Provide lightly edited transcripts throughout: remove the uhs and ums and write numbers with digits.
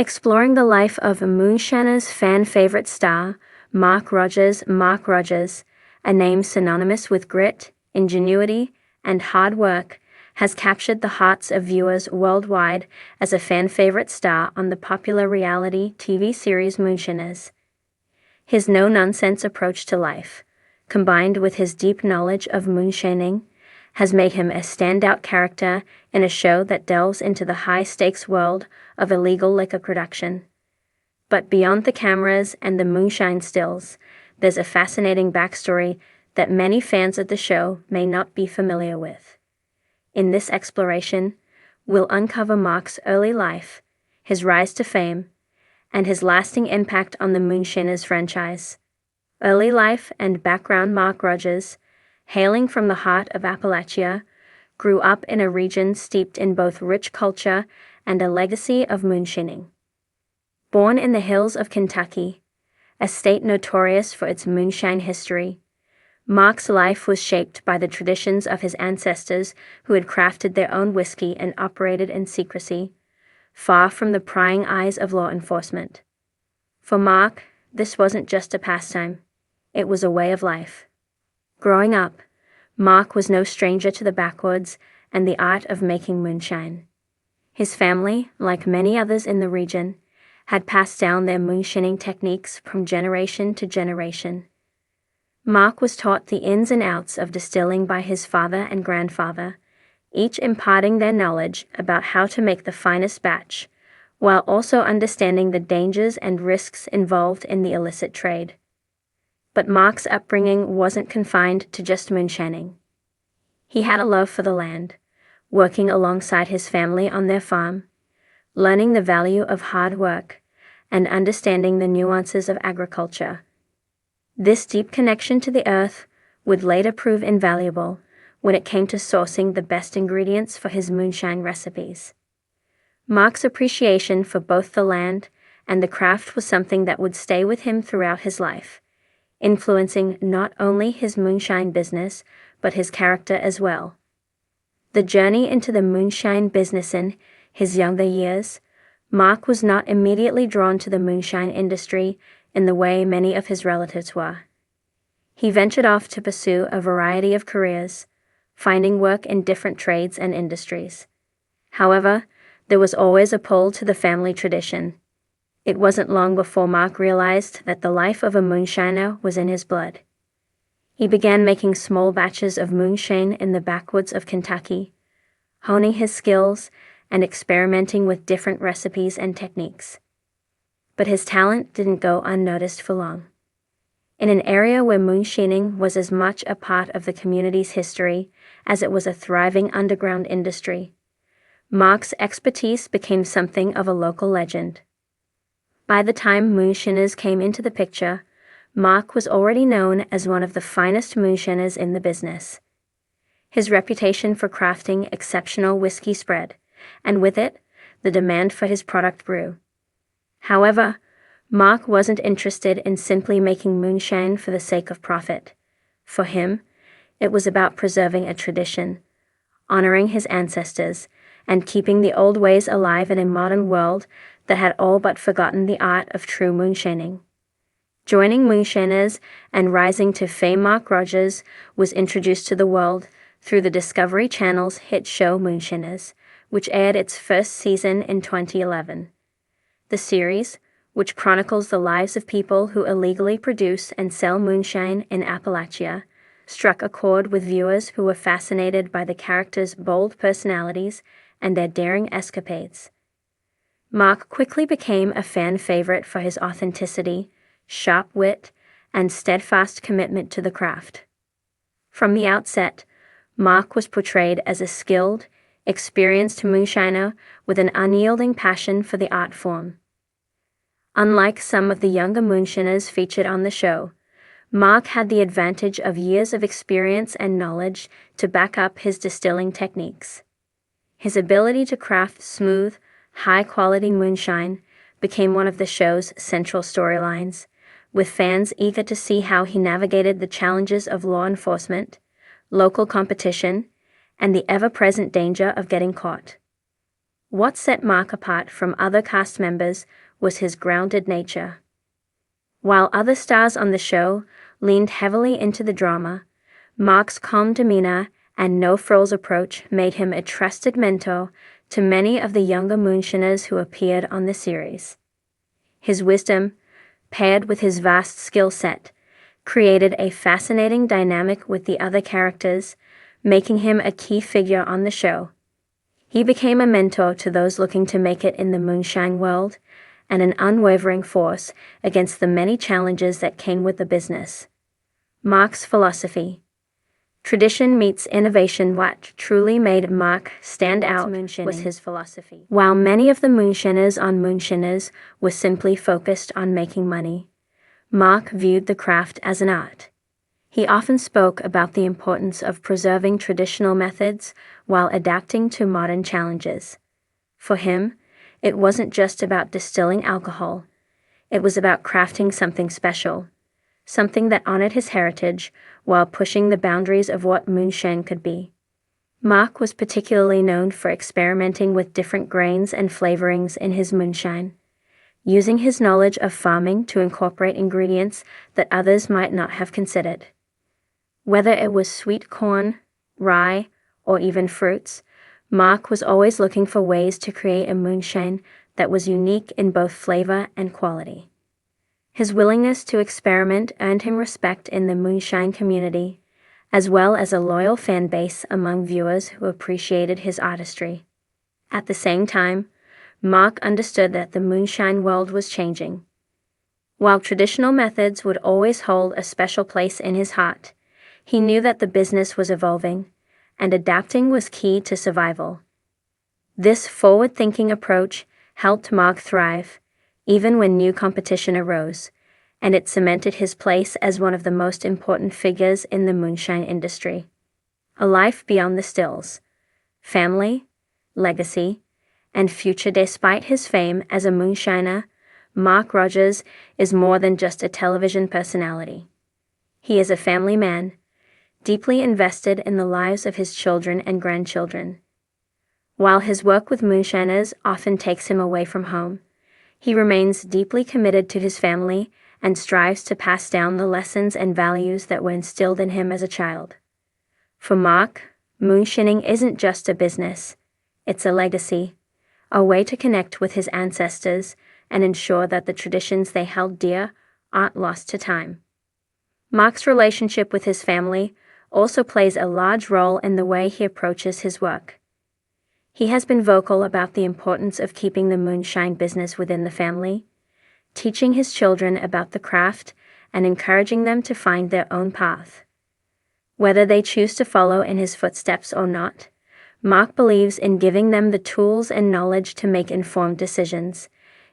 Exploring the life of Moonshiners' fan-favorite star, Mark Rogers. Mark Rogers, a name synonymous with grit, ingenuity, and hard work, has captured the hearts of viewers worldwide as a fan-favorite star on the popular reality TV series Moonshiners. His no-nonsense approach to life, combined with his deep knowledge of moonshining, has made him a standout character in a show that delves into the high-stakes world of illegal liquor production. But beyond the cameras and the moonshine stills, there's a fascinating backstory that many fans of the show may not be familiar with. In this exploration, we'll uncover Mark's early life, his rise to fame, and his lasting impact on the Moonshiners franchise. Early life and background. Mark Rogers, hailing from the heart of Appalachia, grew up in a region steeped in both rich culture and a legacy of moonshining. Born in the hills of Kentucky, a state notorious for its moonshine history, Mark's life was shaped by the traditions of his ancestors who had crafted their own whiskey and operated in secrecy, far from the prying eyes of law enforcement. For Mark, this wasn't just a pastime, it was a way of life. Growing up, Mark was no stranger to the backwoods and the art of making moonshine. His family, like many others in the region, had passed down their moonshining techniques from generation to generation. Mark was taught the ins and outs of distilling by his father and grandfather, each imparting their knowledge about how to make the finest batch, while also understanding the dangers and risks involved in the illicit trade. But Mark's upbringing wasn't confined to just moonshining. He had a love for the land, working alongside his family on their farm, learning the value of hard work, and understanding the nuances of agriculture. This deep connection to the earth would later prove invaluable when it came to sourcing the best ingredients for his moonshine recipes. Mark's appreciation for both the land and the craft was something that would stay with him throughout his life, influencing not only his moonshine business, but his character as well. The journey into the moonshine business. In his younger years, Mark was not immediately drawn to the moonshine industry in the way many of his relatives were. He ventured off to pursue a variety of careers, finding work in different trades and industries. However, there was always a pull to the family tradition. It wasn't long before Mark realized that the life of a moonshiner was in his blood. He began making small batches of moonshine in the backwoods of Kentucky, honing his skills and experimenting with different recipes and techniques. But his talent didn't go unnoticed for long. In an area where moonshining was as much a part of the community's history as it was a thriving underground industry, Mark's expertise became something of a local legend. By the time Moonshiners came into the picture, Mark was already known as one of the finest moonshiners in the business. His reputation for crafting exceptional whiskey spread, and with it, the demand for his product grew. However, Mark wasn't interested in simply making moonshine for the sake of profit. For him, it was about preserving a tradition, honoring his ancestors, and keeping the old ways alive in a modern world that had all but forgotten the art of true moonshining. Joining Moonshiners and rising to fame, Mark Rogers was introduced to the world through the Discovery Channel's hit show Moonshiners, which aired its first season in 2011. The series, which chronicles the lives of people who illegally produce and sell moonshine in Appalachia, struck a chord with viewers who were fascinated by the characters' bold personalities and their daring escapades. Mark quickly became a fan favorite for his authenticity, sharp wit, and steadfast commitment to the craft. From the outset, Mark was portrayed as a skilled, experienced moonshiner with an unyielding passion for the art form. Unlike some of the younger moonshiners featured on the show, Mark had the advantage of years of experience and knowledge to back up his distilling techniques. His ability to craft smooth, high-quality moonshine became one of the show's central storylines, with fans eager to see how he navigated the challenges of law enforcement, local competition, and the ever-present danger of getting caught. What set Mark apart from other cast members was his grounded nature. While other stars on the show leaned heavily into the drama, Mark's calm demeanor and no-frills approach made him a trusted mentor to many of the younger Moonshiners who appeared on the series. His wisdom, paired with his vast skill set, created a fascinating dynamic with the other characters, making him a key figure on the show. He became a mentor to those looking to make it in the moonshine world, and an unwavering force against the many challenges that came with the business. Mark's philosophy. Tradition meets innovation. What truly made Mark stand out was his philosophy. While many of the Moonshiners on Moonshiners were simply focused on making money, Mark viewed the craft as an art. He often spoke about the importance of preserving traditional methods while adapting to modern challenges. For him, it wasn't just about distilling alcohol. It was about crafting something special, something that honored his heritage while pushing the boundaries of what moonshine could be. Mark was particularly known for experimenting with different grains and flavorings in his moonshine, using his knowledge of farming to incorporate ingredients that others might not have considered. Whether it was sweet corn, rye, or even fruits, Mark was always looking for ways to create a moonshine that was unique in both flavor and quality. His willingness to experiment earned him respect in the moonshine community, as well as a loyal fan base among viewers who appreciated his artistry. At the same time, Mark understood that the moonshine world was changing. While traditional methods would always hold a special place in his heart, he knew that the business was evolving, and adapting was key to survival. This forward-thinking approach helped Mark thrive, even when new competition arose, and it cemented his place as one of the most important figures in the moonshine industry. A life beyond the stills, family, legacy, and future. Despite his fame as a moonshiner, Mark Rogers is more than just a television personality. He is a family man, deeply invested in the lives of his children and grandchildren. While his work with Moonshiners often takes him away from home, he remains deeply committed to his family and strives to pass down the lessons and values that were instilled in him as a child. For Mark, moonshining isn't just a business, it's a legacy, a way to connect with his ancestors and ensure that the traditions they held dear aren't lost to time. Mark's relationship with his family also plays a large role in the way he approaches his work. He has been vocal about the importance of keeping the moonshine business within the family, teaching his children about the craft and encouraging them to find their own path. Whether they choose to follow in his footsteps or not, Mark believes in giving them the tools and knowledge to make informed decisions,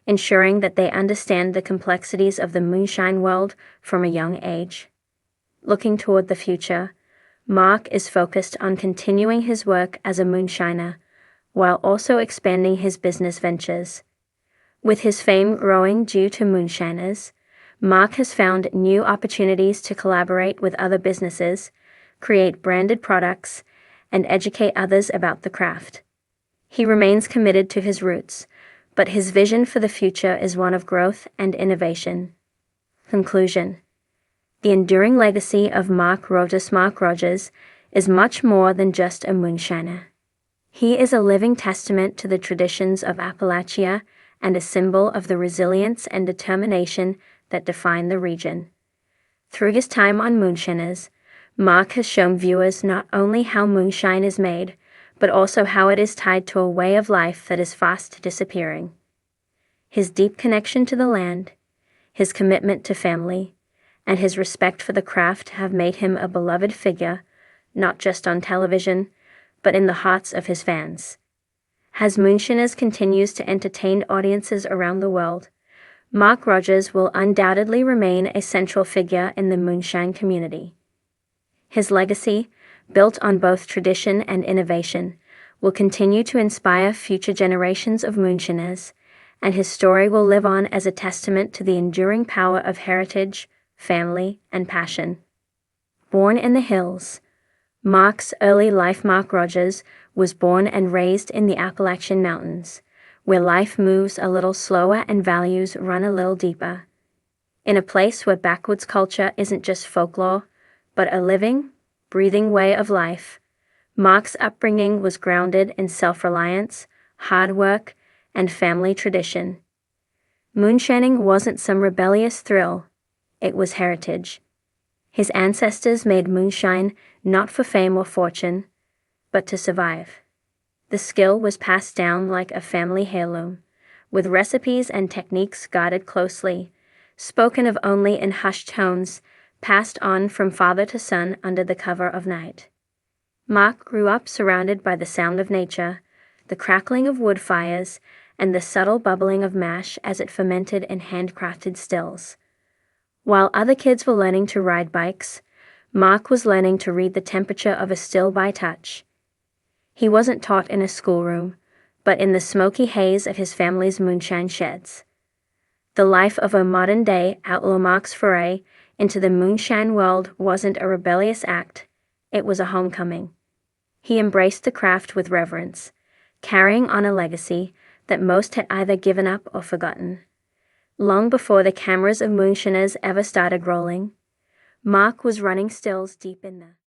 ensuring that they understand the complexities of the moonshine world from a young age. Looking toward the future, Mark is focused on continuing his work as a moonshiner, while also expanding his business ventures. With his fame growing due to Moonshiners, Mark has found new opportunities to collaborate with other businesses, create branded products, and educate others about the craft. He remains committed to his roots, but his vision for the future is one of growth and innovation. Conclusion. The enduring legacy of Mark Rogers is much more than just a moonshiner. He is a living testament to the traditions of Appalachia and a symbol of the resilience and determination that define the region. Through his time on Moonshiners, Mark has shown viewers not only how moonshine is made, but also how it is tied to a way of life that is fast disappearing. His deep connection to the land, his commitment to family, and his respect for the craft have made him a beloved figure, not just on television, but in the hearts of his fans. As Moonshiners continues to entertain audiences around the world, Mark Rogers will undoubtedly remain a central figure in the moonshine community. His legacy, built on both tradition and innovation, will continue to inspire future generations of Moonshiners, and his story will live on as a testament to the enduring power of heritage, family, and passion. Born in the hills, Mark's early life. Mark Rogers was born and raised in the Appalachian Mountains, where life moves a little slower and values run a little deeper. In a place where backwoods culture isn't just folklore, but a living, breathing way of life, Mark's upbringing was grounded in self-reliance, hard work, and family tradition. Moonshining wasn't some rebellious thrill, it was heritage. His ancestors made moonshine not for fame or fortune, but to survive. The skill was passed down like a family heirloom, with recipes and techniques guarded closely, spoken of only in hushed tones, passed on from father to son under the cover of night. Mark grew up surrounded by the sound of nature, the crackling of wood fires, and the subtle bubbling of mash as it fermented in handcrafted stills. While other kids were learning to ride bikes, Mark was learning to read the temperature of a still by touch. He wasn't taught in a schoolroom, but in the smoky haze of his family's moonshine sheds. The life of a modern-day outlaw Mark's foray into the moonshine world wasn't a rebellious act, it was a homecoming. He embraced the craft with reverence, carrying on a legacy that most had either given up or forgotten. Long before the cameras of Moonshiners ever started rolling, Mark was running stills deep in the